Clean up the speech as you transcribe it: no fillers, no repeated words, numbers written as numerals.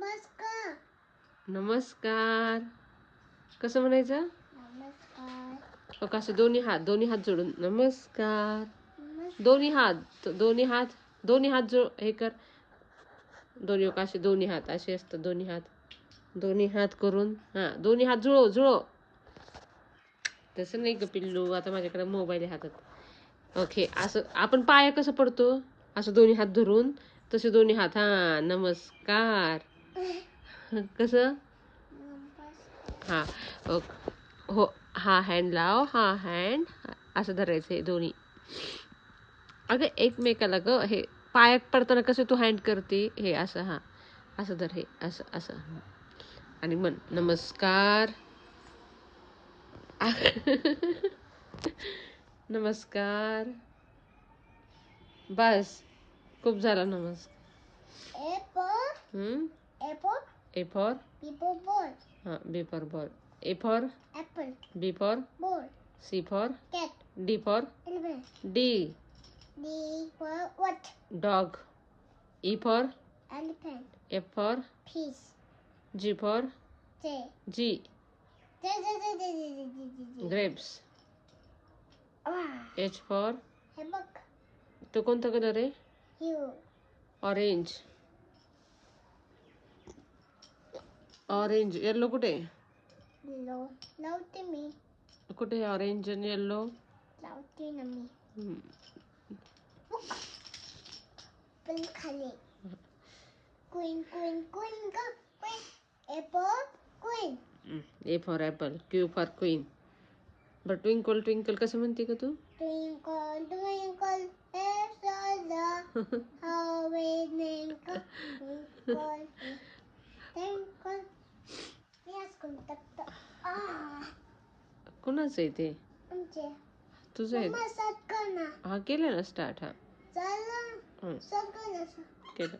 नमस्कार. नमस्कार. कसं म्हणायचं? नमस्कार. कसं दोन्ही हात जोडून नमस्कार. दोन्ही हात हे कर. दोन्ही हात असे असतात. दोन्ही हात करून दोन्ही हात जुळव. तसं नाही ग पिल्लू, आता माझ्याकडे मोबाईल आहे हातात. ओके, असं आपण पाय कसं पडतो, असं दोन्ही हात धरून, तसे दोन्ही हात. नमस्कार. कसं? हो, हा हँड लाव, हा हँड असं धरायचं. हे दोन्ही अगं एकमेकाला ग. हे पाय पडताना कसं तू हँड करते, हे असं असं धर. हे असं आणि म्हण नमस्कार. नमस्कार. बस, खूप झाला नमस्कार. A for ball. B for ball. A for Apple. B for Ball. C for Cat. D for Elephant. D. D for what? Dog. E for Elephant. F for Fish. G for J. G. J. Grapes. H for Hammock. तो कोणता colour आहे? You. Orange. Orange. Yellow कुठे? Laute me. कुठे orange आणि yellow? Laute na me. पण खाली. Queen. Go. Queen. Apple. Queen. A for apple. Q for queen. बरं twinkle कसं म्हणते का तू? Twinkle, twinkle, how we twinkle, twinkle. कुणाचं आहे ते? तुझं आहे? मम्मा केलं ना स्टार्ट. चला. केलं.